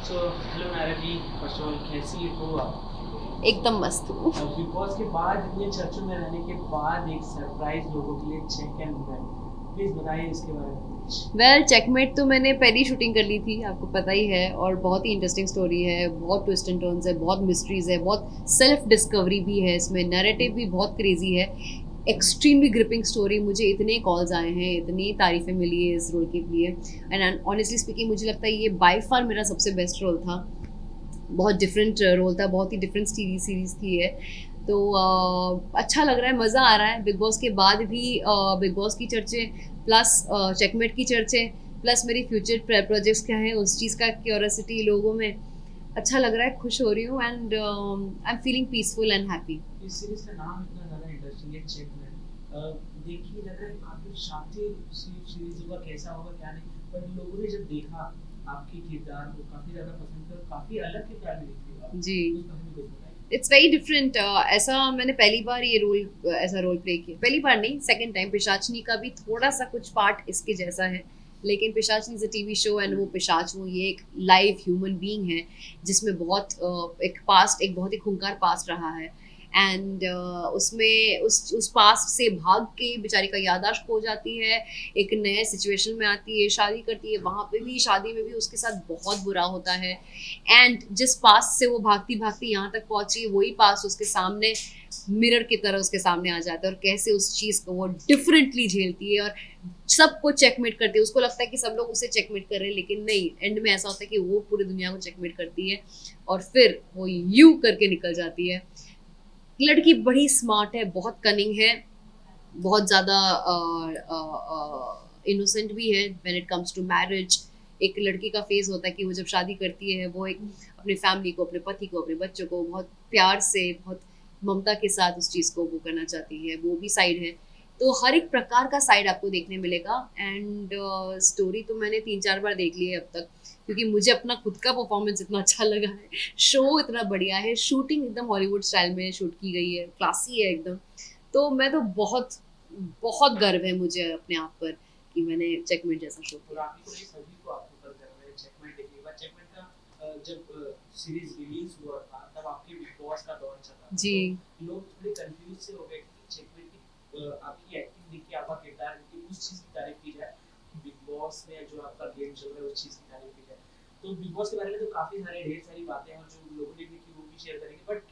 So hello Naira ji, first of all कैसी हो आप? एकदम मस्त हूँ। बिग बॉस के बाद इतने चर्चों में रहने के बाद एक सरप्राइज लोगों के लिए चेक एंड मिला है। प्लीज बताइए इसके बारे में कुछ। चेकमेट तो मैंने पहली शूटिंग कर ली थी, आपको पता ही है, और बहुत ही इंटरेस्टिंग स्टोरी है, बहुत ट्विस्ट एंड टर्न्स है, बहुत मिस्ट्रीज है, बहुत सेल्फ डिस्कवरी भी है इसमें, नैरेटिव भी बहुत क्रेजी है। Extremely gripping story. मुझे इतने कॉल्स आए हैं, इतनी तारीफें मिली है इस रोल के लिए, एंड ऑनेस्टली स्पीकिंग मुझे लगता है ये बाय फार मेरा सबसे बेस्ट रोल था। बहुत डिफरेंट रोल था, बहुत ही डिफरेंट सीरीज थी है। तो अच्छा लग रहा है, मज़ा आ रहा है। बिग बॉस के बाद भी बिग बॉस की चर्चे, प्लस चेकमेट की चर्चे, प्लस मेरी फ्यूचर प्रोजेक्ट्स क्या है उस चीज़ का क्यूरियोसिटी लोगों में। अच्छा लग रहा है, खुश हो रही हूँ, and I am feeling peaceful and happy. इस सीरीज का नाम इतना ज़्यादा इंटरेस्टिंग है, चेक में देख के लग रहा है काफ़ी शातिर सीरीज होगा, कैसा होगा क्या नहीं। पर लोगों ने जब देखा आपके किरदार को काफ़ी ज़्यादा पसंद किया और काफ़ी अलग किरदार भी दिखते हो आप। जी, उस बारे में कुछ बताइए। It's very different. ऐसा मैंने पहली बार ये रोल ऐसा रोल प्ले किया, पहली बार नहीं, सेकंड टाइम। पिशाचनी का भी थोड़ा सा कुछ पार्ट इसके जैसा है, लेकिन Pishachini is a TV show, and वो पिशाच, वो ये एक लाइव ह्यूमन बीइंग है जिसमें बहुत एक पास्ट, एक बहुत ही खूंखार पास्ट रहा है। एंड उसमें उस पास्ट से भाग के बेचारी का याददाश्त खो जाती है, एक नए सिचुएशन में आती है, शादी करती है, वहाँ पे भी, शादी में भी उसके साथ बहुत बुरा होता है। एंड जिस पास से वो भागती भागती यहाँ तक पहुंची, वही पास उसके सामने मिरर की तरह उसके सामने आ जाता है, और कैसे उस चीज़ को वो डिफरेंटली झेलती है और सबको चेकमेट करती है। उसको लगता है कि सब लोग उसे चेकमेट कर रहे हैं, लेकिन नहीं, एंड में ऐसा होता है कि वो पूरी दुनिया को चेकमेट करती है और फिर वो यू करके निकल जाती है। लड़की बड़ी स्मार्ट है, बहुत कनिंग है, बहुत ज़्यादा इनोसेंट भी है when it comes to marriage. एक लड़की का फेज होता है कि वो जब शादी करती है, वो एक अपने फैमिली को, अपने पति को, अपने बच्चों को बहुत प्यार से, बहुत ममता के साथ उस चीज़ को वो करना चाहती है, वो भी साइड है। तो हर एक प्रकार का साइड आपको देखने मिलेगा। एंड स्टोरी तो मैंने 3-4 बार देख ली है अब तक, क्योंकि मुझे अपना खुद का परफॉर्मेंस इतना अच्छा लगा है, शो इतना बढ़िया है, शूटिंग एकदम हॉलीवुड स्टाइल में शूट की गई है, क्लासी है एकदम। तो मैं तो बहुत बहुत गर्व है मुझे अपने आप पर कि मैंने चेकमेट जैसा शो और किया। आप ही को नहीं, सभी को आपके ऊपर गर्व है चेकमेट देखने के बाद। चेकमेट का जब सीरीज रिलीज हुआ था तब आपके बिग बॉस का दौर चल रहा था, जी। तो लोग थोड़े कंफ्यूज से हो गए कि चेकमेट की आपकी एक्टिंग देख के, आपका किरदार देख के उस चीज़ की तारीफ की जाए कि बिग बॉस में जो आपका गेम चल रहा है उस चीज़ की तारीफ की जाए। तो बिग बॉस के बारे में तो काफ़ी सारे ढेर सारी बातें हैं और जो लोगों ने भी की वो भी शेयर करेंगे, बट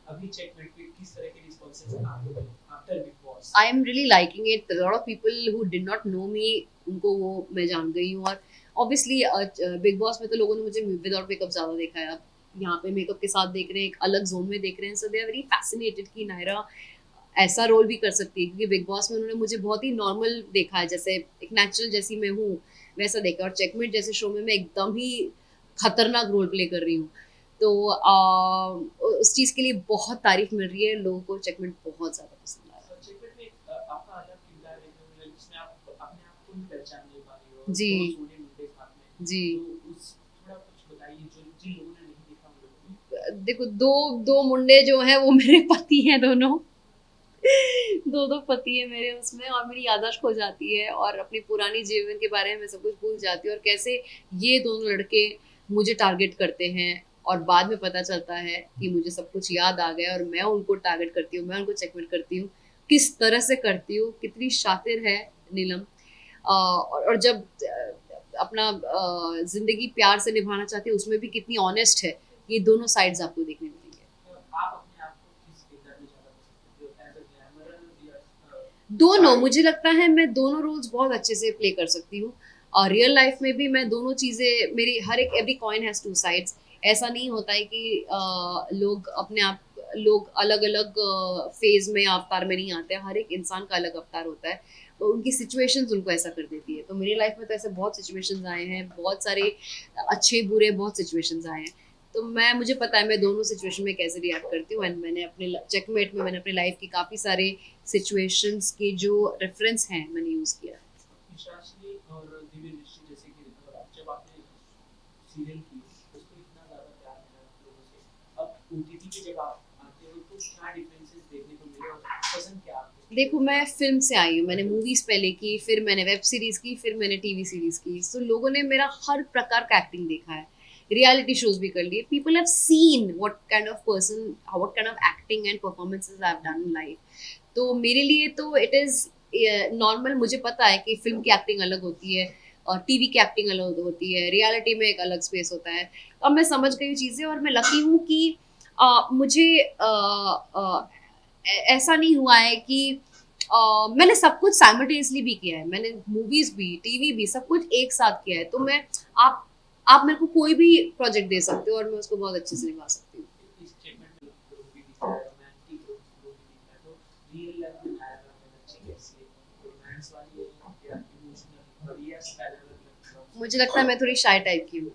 अभी चेकमेट पे किस तरह के रिस्पॉन्सेज आपको मिले after Bigg Boss? I am really liking it. Lot of people who did not know me, उनको वो मैं जान गई हूँ। और ऑब्वियसली बिग बॉस में तो लोगों ने मुझे विदाउट मेकअप ज़्यादा देखा है, अब यहाँ पे मेकअप के साथ देख रहे हैं, एक अलग जोन में देख रहे हैं। सो दे आर वेरी फैसिनेटेड कि नायरा ऐसा रोल भी कर सकती है, क्योंकि बिग बॉस में उन्होंने मुझे बहुत ही नॉर्मल देखा है, जैसे एक नेचुरल जैसी मैं हूँ वैसा देखा, और चेकमेट जैसे शो में मैं एकदम ही खतरनाक रोल प्ले कर रही हूँ। तो उस चीज़ के लिए बहुत तारीफ मिल रही है, लोगों को चेकमेट बहुत ज़्यादा पसंद आ रहा है। चेकमेट में आपका अलग किरदार देखने को मिला जिसमें आप अपने आप को भी पहचान नहीं पा रही हो, जी। 2 सोने मुंडे साथ में। जी। तो उस थोड़ा कुछ बताइए जो जिन लोगों ने नहीं देखा उन लोगों को। देखो, दो दो मुंडे जो हैं वो मेरे पति हैं दोनों। दो दो पति है मेरे उसमें, और मेरी याददाश्त खो जाती है और अपनी पुरानी जीवन के बारे में मैं सब कुछ भूल जाती हूँ, और कैसे ये दोनों लड़के मुझे टारगेट करते हैं, और बाद में पता चलता है कि मुझे सब कुछ याद आ गया और मैं उनको टारगेट करती हूँ, मैं उनको चेकमेट करती हूँ। किस तरह से करती हूँ, कितनी शातिर है नीलम। और जब अपना जिंदगी प्यार से निभाना चाहती है, उसमें भी कितनी ऑनेस्ट है। ये दोनों साइड्स आपको देखने मिलेंगे। आप अपने आप को किस किरदार में ज़्यादा पसंद करते हो, एज अ ग्लैमरस या दोनों, मुझे लगता है मैं दोनों रोल्स बहुत अच्छे से प्ले कर सकती हूँ, और रियल लाइफ में भी मैं दोनों चीज़ें, मेरी हर एक, every coin has two sides. ऐसा नहीं होता है कि लोग अपने आप, लोग अलग अलग फेज में, अवतार में नहीं आते हैं, हर एक इंसान का अलग अवतार होता है। तो उनकी सिचुएशंस उनको ऐसा कर देती है। तो मेरी लाइफ में तो ऐसे बहुत सिचुएशंस आए हैं, बहुत सारे अच्छे बुरे बहुत सिचुएशंस आए हैं। तो मैं, मुझे पता है मैं दोनों सिचुएशन में कैसे रिएक्ट करती हूँ, एंड मैंने अपने चेकमेट में मैंने अपने लाइफ की काफ़ी सारे सिचुएशंस के जो रेफरेंस हैं मैंने यूज़ किया है। पिशाचिनी और दिव्य दृष्टि जैसे कि जब आपने सीरियल की उसको इतना ज़्यादा प्यार मिला लोगों से, अब ओटीटी पे जब आप आते हो तो क्या डिफरेंसेस देखने को मिले और पसंद क्या आपको देखो, सबसे मैं ज़्यादा? फिल्म से आई हूँ, मैंने मूवीज पहले की, फिर मैंने वेब सीरीज की, फिर मैंने टीवी सीरीज की। सो लोगों ने मेरा हर प्रकार का एक्टिंग देखा है, रियलिटी शोज भी कर लिए, people have seen what kind of person, what kind of acting and performances I have done in life. तो मेरे लिए तो इट इज़ नॉर्मल। मुझे पता है कि फिल्म की एक्टिंग अलग होती है और टीवी की एक्टिंग अलग होती है, रियलिटी में एक अलग स्पेस होता है। अब मैं समझ गई चीज़ें, और मैं लकी हूँ कि मुझे ऐसा नहीं हुआ है कि मैंने सब कुछ साइमल्टेनियसली भी किया है। मैंने मूवीज भी, टीवी भी, सब कुछ एक साथ किया है। तो मैं आप आप मेरे को कोई भी प्रोजेक्ट दे सकते हो और मैं उसको बहुत अच्छे से निभा सकती हूँ। इस स्टेटमेंट में लोग भी दिख रहा है, रोमांटिक लोग भी दिख रहा है, तो रियल लाइफ में डायनामिक अच्छी कैसी है, रोमांस वाली है या इमोशनल और ये पैरेलल? मुझे लगता है मैं थोड़ी शाय टाइप की हूँ।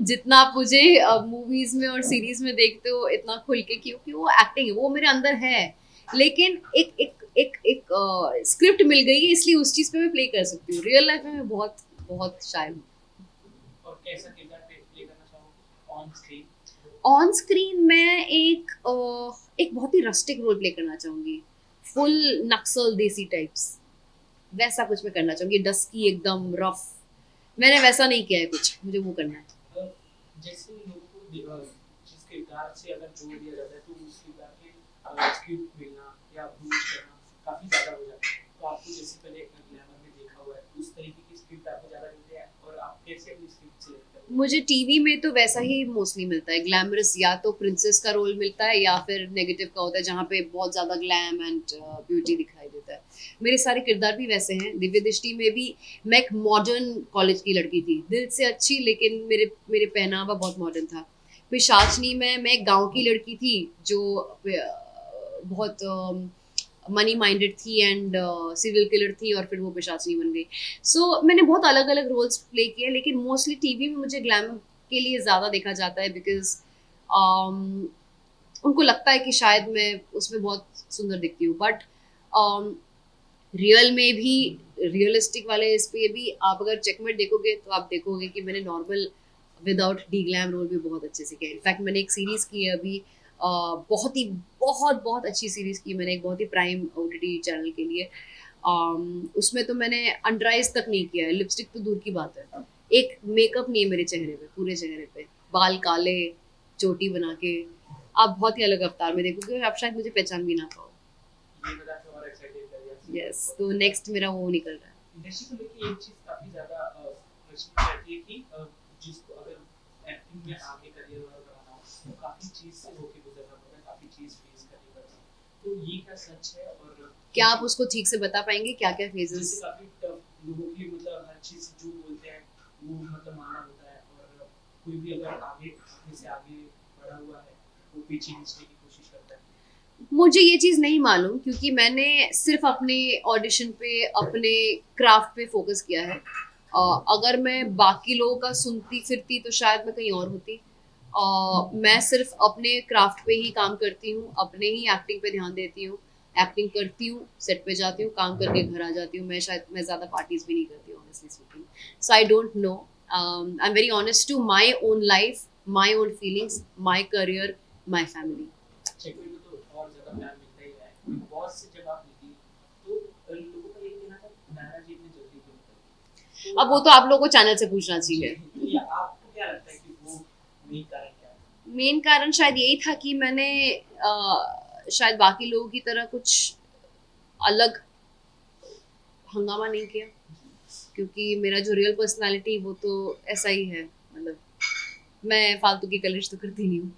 जितना आप मुझे मूवीज में और सीरीज में देखते हो इतना खुल के, क्योंकि वो एक्टिंग है, वो मेरे अंदर है। लेकिन एक एक एक एक स्क्रिप्ट मिल गई है, इसलिए उस चीज पे मैं प्ले कर सकती हूँ। रियल लाइफ में मैं बहुत बहुत शाय हूँ। और कैसा किरदार प्ले करना चाहोगे ऑन स्क्रीन? ऑन स्क्रीन मैं एक बहुत ही रस्टिक रोल प्ले करना चाहूंगी, फुल नक्सल देसी टाइप्स, वैसा कुछ मैं करना चाहूंगी, डस्की एकदम रफ। मैंने वैसा नहीं किया है कुछ, मुझे वो करना है। जैसे लोगों को जिस किरदार से अगर जोड़ दिया जाता है तो उस किरदार के स्क्रिप्ट मिलना या अप्रोच करना काफी ज्यादा हो जाता है। तो आपको जैसे पहले ग्लैमर में देखा हुआ है, उस तरीके की स्क्रिप्ट आपको ज्यादा मिलती है और आप कैसे अपनी स्क्रिप्ट सिलेक्ट करते हैं? मुझे टीवी में तो वैसा ही मोस्टली मिलता है, ग्लैमरस, या तो प्रिंसेस का रोल मिलता है या फिर नेगेटिव का होता है जहाँ पे बहुत ज़्यादा ग्लैम एंड ब्यूटी दिखाई देता है। मेरे सारे किरदार भी वैसे हैं। दिव्य दृष्टि में भी मैं एक मॉडर्न कॉलेज की लड़की थी, दिल से अच्छी, लेकिन मेरे मेरे पहनावा बहुत मॉडर्न था। पिशाचनी में मैं एक गाँव की लड़की थी जो बहुत मनी माइंडेड थी एंड सीरियल किलर थी, और फिर वो पिशाचनी बन गई। सो मैंने बहुत अलग अलग रोल्स प्ले किए, लेकिन मोस्टली टीवी में मुझे ग्लैम के लिए ज़्यादा देखा जाता है, बिकॉज उनको लगता है कि शायद मैं उसमें बहुत सुंदर दिखती हूँ। बट रियल में भी, रियलिस्टिक वाले इस पे भी आप अगर चेकमेट देखोगे तो आप देखोगे कि मैंने normal without the glam role भी बहुत अच्छे से किया। इनफैक्ट मैंने एक सीरीज़ की है अभी, बहुत ही बहुत बहुत अच्छी सीरीज़ की मैंने, एक बहुत ही प्राइम ओटीटी चैनल के लिए। उसमें तो मैंने अंडर आइज तक नहीं किया है, लिपस्टिक तो दूर की बात है। एक मेकअप नहीं है मेरे चेहरे पे, पूरे चेहरे पे बाल काले, चोटी बना के। आप बहुत ही अलग अवतार में देखोगे, आप शायद मुझे पहचान भी ना पाओ। ये बता के और एक्साइटेड कर दिया। यस, तो नेक्स्ट मेरा वो निकल रहा है। इंडस्ट्री को लेके एक चीज काफी ज्यादा प्रचलित रहती है कि जिसको अगर एक्टिंग में आगे करियर और बनाना हो तो काफी चीज से होके गुजरना पड़ता है, काफी चीज फेस करनी पड़ती है। तो ये क्या सच है? और क्या आप उसको ठीक से बता पाएंगे, क्या क्या फेजेस? जैसे काफी टफ लोगों के लिए मतलब हर चीज जो बोलते हैं वो मतलब मानना होता है, और कोई भी अगर आगे अपने से आगे बढ़ा हुआ है वो पीछे खींचने की कोशिश करता है। मुझे ये चीज़ नहीं मालूम, क्योंकि मैंने सिर्फ अपने ऑडिशन पे, अपने क्राफ्ट पे फोकस किया है। अगर मैं बाकी लोगों का सुनती फिरती तो शायद मैं कहीं और होती। मैं सिर्फ अपने क्राफ्ट पे ही काम करती हूँ, अपने ही एक्टिंग पे ध्यान देती हूँ, एक्टिंग करती हूँ, सेट पे जाती हूँ, काम करके घर आ जाती हूँ। मैं ज़्यादा पार्टीज भी नहीं करती हूँ, honestly speaking. So I don't know, I am very honest to my own life, my own feelings, my career, my family. Check में तो और ज्यादा प्यार मिलता ही है। बिग बॉस से जब आप निकली तो लोगों का ये कहना था नारा जी इतनी जल्दी क्यों निकली? अब वो तो आप लोगों को चैनल से पूछना चाहिए। या आपको क्या लगता है कि वो मेन कारण क्या है? मेन कारण शायद यही था कि मैंने शायद बाकी लोगों की तरह कुछ अलग हंगामा नहीं किया, क्योंकि मेरा जो रियल पर्सनालिटी वो तो ऐसा ही है। मतलब मैं फालतू की कलिश तो करती नहीं हूँ।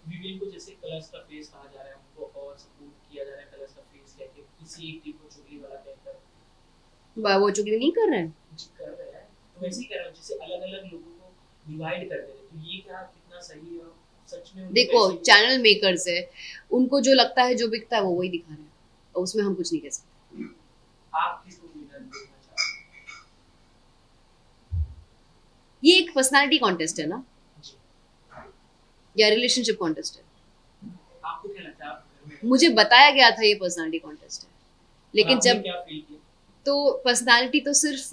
विवेक को जैसे कलर्स का फेस कहा जा रहा है, उनको और सपोर्ट किया जा रहा है कलर्स का फेस कहके, किसी एक टीम को चुगली वाला कहकर वो चुगली नहीं कर रहे हैं। कर रहा है। तो वैसे ही कर रहा है, जैसे अलग अलग लोगों को डिवाइड कर दे रहे हैं। तो ये क्या कितना सही है? और सच में उनको देखो, वैसे ही चैनल मेकर्स है, उनको जो लगता है, जो बिकता है वो वही दिखा रहे हैं, और उसमें हम कुछ नहीं कह सकते। आप किसको विनर देखना चाहते ये एक पर्सनालिटी कॉन्टेस्ट है ना, हैं? जी, या रिलेशनशिप कॉन्टेस्ट है? आपको क्या लगता है? आप घर में मुझे बताया गया था ये पर्सनालिटी कॉन्टेस्ट है, लेकिन आपने जब क्या फील किया? तो पर्सनालिटी तो सिर्फ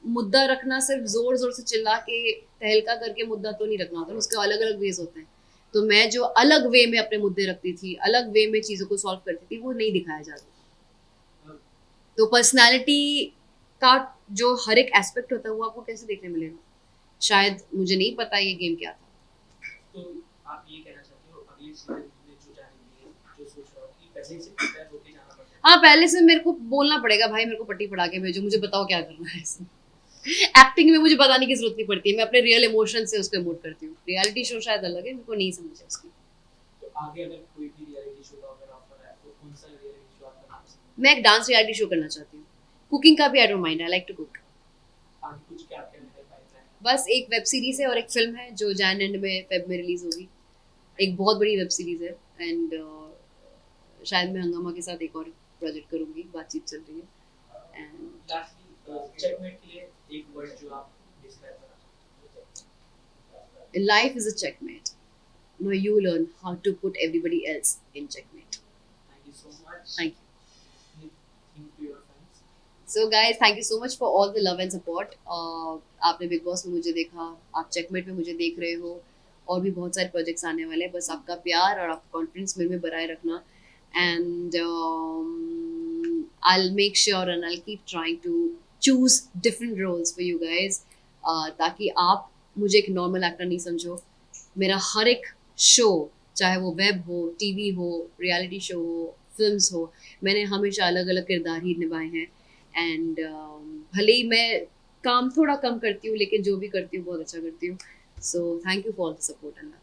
मुद्दा रखना, सिर्फ जोर जोर से चिल्ला के तहलका करके मुद्दा तो नहीं रखना होता, उसके अलग अलग वेज होते हैं। तो मैं जो अलग वे में अपने मुद्दे रखती थी, अलग वे में चीज़ों को सॉल्व करती थी, वो नहीं दिखाया जाता। तो पर्सनालिटी का जो हर एक एस्पेक्ट होता है वो आपको कैसे देखने मिलेगा? शायद मुझे नहीं पता ये गेम क्या था। तो आप ये कहना चाहते हो अगले सीजन में जो जाने के लिए जो सोच रहे हो कि पहले से प्रिपेयर होके जाना पड़ता है? हाँ, पहले से मेरे को बोलना पड़ेगा भाई, मेरे को पट्टी पढ़ा के भेजो, मुझे बताओ क्या करना है इसमें। एक्टिंग में मुझे बताने की जरूरत नहीं पड़ती है, मैं अपने रियल इमोशन से उसको इमोट करती हूँ। रियलिटी शो शायद अलग है, मेरे को नहीं समझ है उसकी। तो आगे अगर कोई भी रियलिटी शो का अगर ऑफर है तो कौन सा रियलिटी शो आप करना पसंद मैं एक डांस रियलिटी शो करना चाहती हूँ। कुकिंग का भी I don't mind, I like to cook. है? आगे कुछ क्या करने का पाइपलाइन है? बस एक वेब सीरीज है और एक फिल्म है जो जैन एंड में फेब में रिलीज होगी। एक बहुत बड़ी वेब सीरीज है एंड शायद मैं हंगामा के साथ एक और प्रोजेक्ट करूंगी, बातचीत चल रही है। एंड लास्टली चेकमेट के लिए एक वर्ड जो आप डिस्क्राइब करना चाहते life is a checkmate. Now you learn how to put everybody else in checkmate. हो? Thank you so much. Thank you. Anything to your friends? So guys, thank you so much for all the love and support. आपने big boss में मुझे देखा, आप checkmate में मुझे देख रहे हो, और भी बहुत सारे प्रोजेक्ट्स आने वाले हैं। बस आपका प्यार और आपका कॉन्फिडेंस मेरे में बनाए रखना। And I'll make sure and I'll keep trying to choose different roles for you guys, ताकि आप मुझे एक नॉर्मल एक्टर नहीं समझो। मेरा हर एक शो, चाहे वो वेब हो, टीवी हो, रियलिटी शो हो, फिल्म्स हो, मैंने हमेशा अलग अलग किरदार ही निभाए हैं। एंड भले ही मैं काम थोड़ा कम करती हूँ, लेकिन जो भी करती हूँ बहुत अच्छा करती हूँ। So thank you for the support and love.